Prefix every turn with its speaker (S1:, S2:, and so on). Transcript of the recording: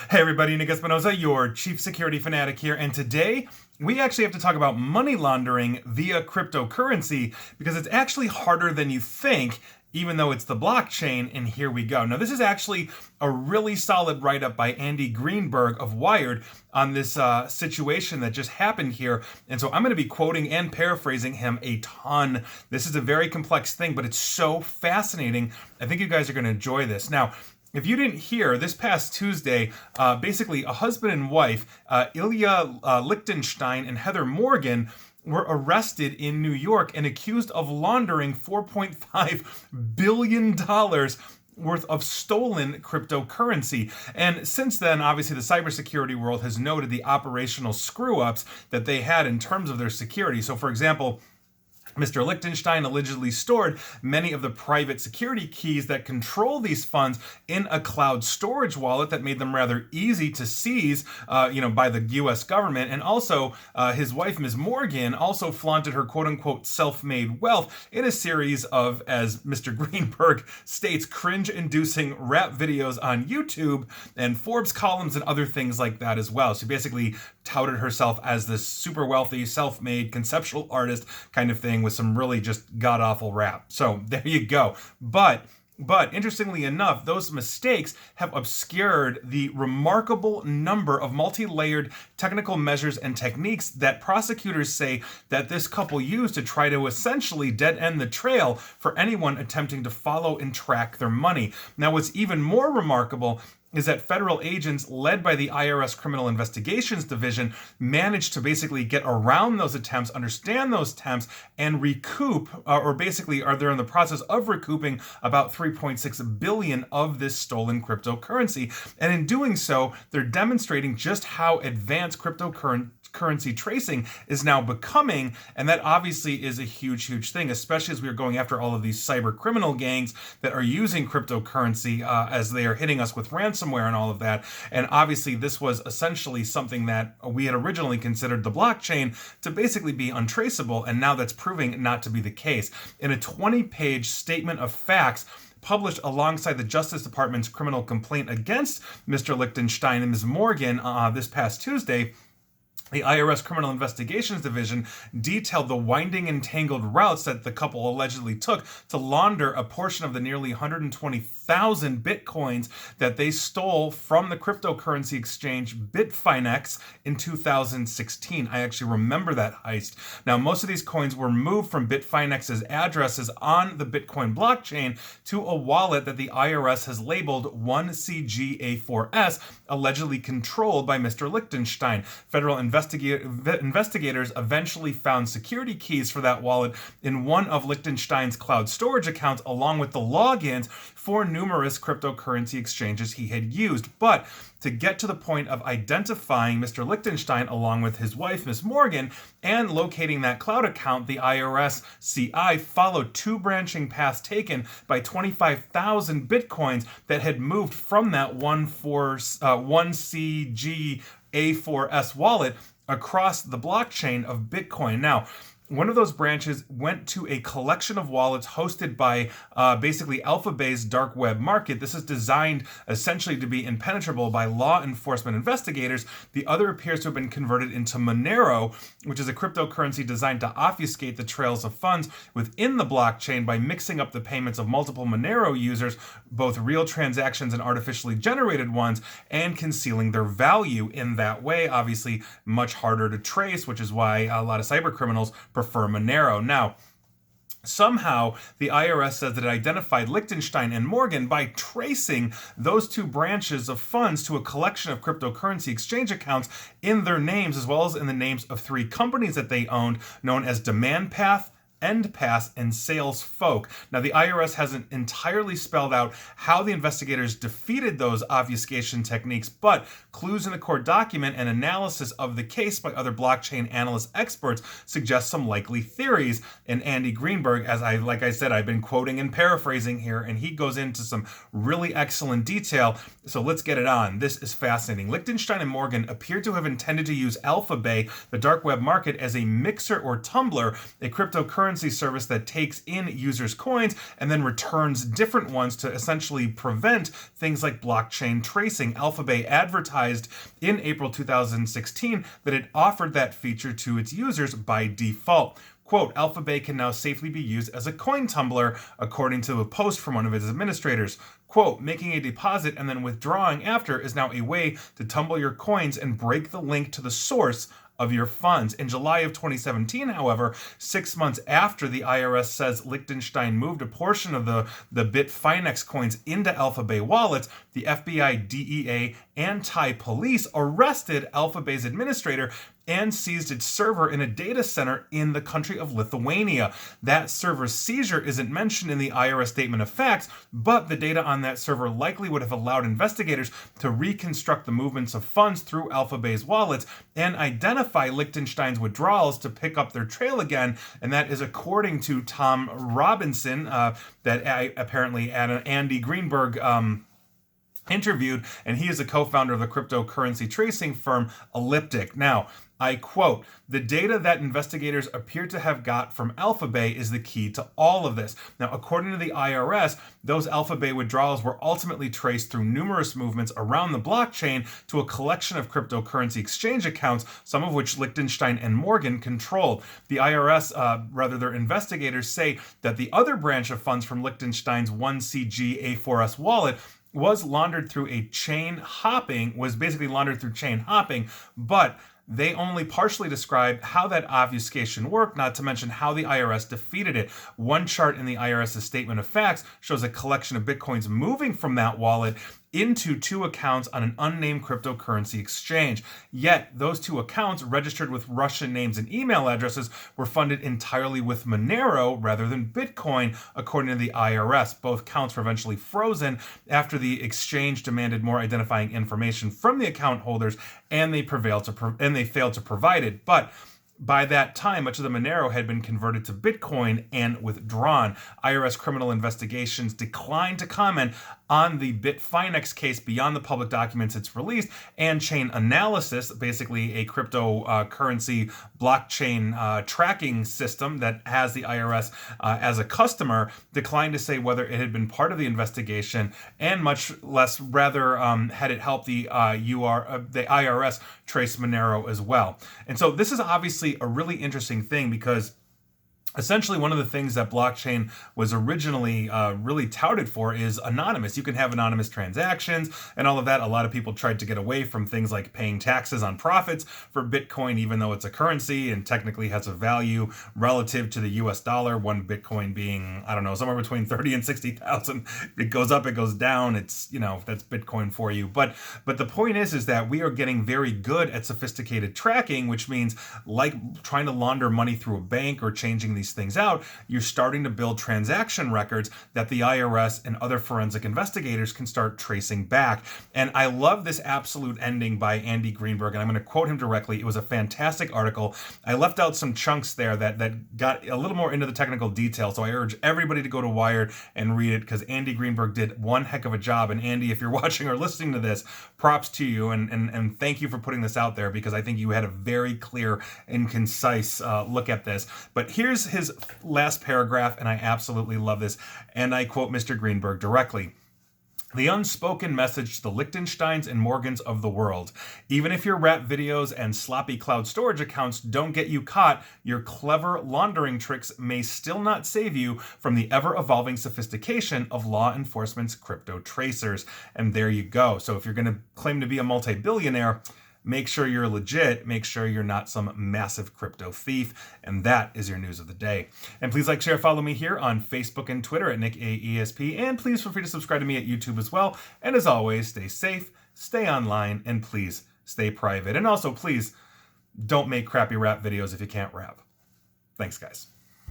S1: Hey everybody, Nick Espinosa, your chief security fanatic here, and today we actually have to talk about money laundering via cryptocurrency because it's actually harder than you think, even though it's the blockchain, and here we go. Now, this is actually a really solid write-up by Andy Greenberg of Wired on this situation that just happened here, and so I'm going to be quoting and paraphrasing him a ton. This is a very complex thing, but it's so fascinating. I think you guys are going to enjoy this. Now, if you didn't hear, this past Tuesday, basically a husband and wife, Ilya Lichtenstein and Heather Morgan, were arrested in New York and accused of laundering $4.5 billion worth of stolen cryptocurrency. And since then, obviously, the cybersecurity world has noted the operational screw-ups that they had in terms of their security. So, for example, Mr. Lichtenstein allegedly stored many of the private security keys that control these funds in a cloud storage wallet that made them rather easy to seize, by the U.S. government. And also, his wife, Ms. Morgan, also flaunted her quote-unquote self-made wealth in a series of, as Mr. Greenberg states, cringe-inducing rap videos on YouTube and Forbes columns and other things like that as well. She basically touted herself as this super wealthy, self-made, conceptual artist kind of thing with some really just god-awful rap. So there you go. But interestingly enough, those mistakes have obscured the remarkable number of multi-layered technical measures and techniques that prosecutors say that this couple used to try to essentially dead-end the trail for anyone attempting to follow and track their money. Now, what's even more remarkable is that federal agents led by the IRS Criminal Investigations Division managed to basically get around those attempts, understand those attempts, and recoup, or basically are there in the process of recouping about 3.6 billion of this stolen cryptocurrency. And in doing so, they're demonstrating just how advanced cryptocurrency tracing is now becoming, and that obviously is a huge thing, especially as we are going after all of these cyber criminal gangs that are using cryptocurrency as they are hitting us with ransomware and all of that. And obviously this was essentially something that we had originally considered the blockchain to basically be untraceable, and now that's proving not to be the case. In a 20-page statement of facts published alongside the Justice Department's criminal complaint against Mr. Lichtenstein and Ms. Morgan this past Tuesday, the IRS Criminal Investigations Division detailed the winding and tangled routes that the couple allegedly took to launder a portion of the nearly 120,000 bitcoins that they stole from the cryptocurrency exchange Bitfinex in 2016. I actually remember that heist. Now, most of these coins were moved from Bitfinex's addresses on the Bitcoin blockchain to a wallet that the IRS has labeled 1CGA4S, allegedly controlled by Mr. Lichtenstein. Federal investigators eventually found security keys for that wallet in one of Lichtenstein's cloud storage accounts, along with the logins for numerous cryptocurrency exchanges he had used. But to get to the point of identifying Mr. Lichtenstein along with his wife, Ms. Morgan, and locating that cloud account, the IRS CI followed two branching paths taken by 25,000 bitcoins that had moved from that 1CGA4S wallet across the blockchain of Bitcoin. Now, one of those branches went to a collection of wallets hosted by basically Alphabet's dark web market. This is designed essentially to be impenetrable by law enforcement investigators. The other appears to have been converted into Monero, which is a cryptocurrency designed to obfuscate the trails of funds within the blockchain by mixing up the payments of multiple Monero users, both real transactions and artificially generated ones, and concealing their value in that way. Obviously, much harder to trace, which is why a lot of cyber criminals prefer Monero. Now, somehow, the IRS says that it identified Lichtenstein and Morgan by tracing those two branches of funds to a collection of cryptocurrency exchange accounts in their names, as well as in the names of three companies that they owned, known as DemandPath, EndPass, and SalesFolk. Now, the IRS hasn't entirely spelled out how the investigators defeated those obfuscation techniques, but clues in the court document and analysis of the case by other blockchain analyst experts suggest some likely theories. And Andy Greenberg, like I said, I've been quoting and paraphrasing here, and he goes into some really excellent detail. So let's get it on. This is fascinating. Lichtenstein and Morgan appear to have intended to use Alphabet, the dark web market, as a mixer or tumbler, a cryptocurrency cryptocurrency service that takes in users' coins and then returns different ones to essentially prevent things like blockchain tracing. Alphabet advertised in April 2016 that it offered that feature to its users by default. Quote, Alphabet can now safely be used as a coin tumbler, according to a post from one of its administrators. Quote, making a deposit and then withdrawing after is now a way to tumble your coins and break the link to the source of your funds. In July of 2017, however, 6 months after the IRS says Liechtenstein moved a portion of the Bitfinex coins into Alphabet wallets, the FBI, DEA, and Thai police arrested Alphabet's administrator and seized its server in a data center in the country of Lithuania. That server's seizure isn't mentioned in the IRS statement of facts, but the data on that server likely would have allowed investigators to reconstruct the movements of funds through Alphabet's wallets and identify Liechtenstein's withdrawals to pick up their trail again. And that is according to Tom Robinson, that apparently Andy Greenberg interviewed, and he is a co-founder of the cryptocurrency tracing firm Elliptic. Now, I quote, the data that investigators appear to have got from Alphabet is the key to all of this. Now, according to the IRS, those Alphabet withdrawals were ultimately traced through numerous movements around the blockchain to a collection of cryptocurrency exchange accounts, some of which Liechtenstein and Morgan controlled. The IRS, their investigators say that the other branch of funds from Liechtenstein's 1CG A4S wallet was basically laundered through chain hopping, but they only partially describe how that obfuscation worked, not to mention how the IRS defeated it. One chart in the IRS's statement of facts shows a collection of bitcoins moving from that wallet into two accounts on an unnamed cryptocurrency exchange. Yet, those two accounts, registered with Russian names and email addresses, were funded entirely with Monero rather than Bitcoin, according to the IRS. Both accounts were eventually frozen after the exchange demanded more identifying information from the account holders, and they failed to provide it. But by that time, much of the Monero had been converted to Bitcoin and withdrawn. IRS criminal investigations declined to comment on the Bitfinex case beyond the public documents it's released, and Chain Analysis, basically a cryptocurrency blockchain tracking system that has the IRS as a customer, declined to say whether it had been part of the investigation, and much less rather had it helped the IRS trace Monero as well. And so this is obviously a really interesting thing, because essentially, one of the things that blockchain was originally really touted for is anonymous. You can have anonymous transactions and all of that. A lot of people tried to get away from things like paying taxes on profits for Bitcoin, even though it's a currency and technically has a value relative to the US dollar. One Bitcoin being, I don't know, somewhere between 30 and 60,000. It goes up, it goes down. It's, that's Bitcoin for you. But the point is that we are getting very good at sophisticated tracking, which means, like trying to launder money through a bank or changing these things out, you're starting to build transaction records that the IRS and other forensic investigators can start tracing back. And I love this absolute ending by Andy Greenberg, and I'm going to quote him directly. It was a fantastic article. I left out some chunks there that got a little more into the technical details, so I urge everybody to go to Wired and read it, because Andy Greenberg did one heck of a job. And Andy, if you're watching or listening to this, props to you, and thank you for putting this out there, because I think you had a very clear and concise look at this. But here's his last paragraph, and I absolutely love this, and I quote Mr. Greenberg directly. The unspoken message to the Liechtensteins and Morgans of the world. Even if your rap videos and sloppy cloud storage accounts don't get you caught, your clever laundering tricks may still not save you from the ever-evolving sophistication of law enforcement's crypto tracers. And there you go. So if you're going to claim to be a multi-billionaire, make sure you're legit. Make sure you're not some massive crypto thief. And that is your news of the day. And please like, share, follow me here on Facebook and Twitter at NickAESP. And please feel free to subscribe to me at YouTube as well. And as always, stay safe, stay online, and please stay private. And also, please don't make crappy rap videos if you can't rap. Thanks, guys.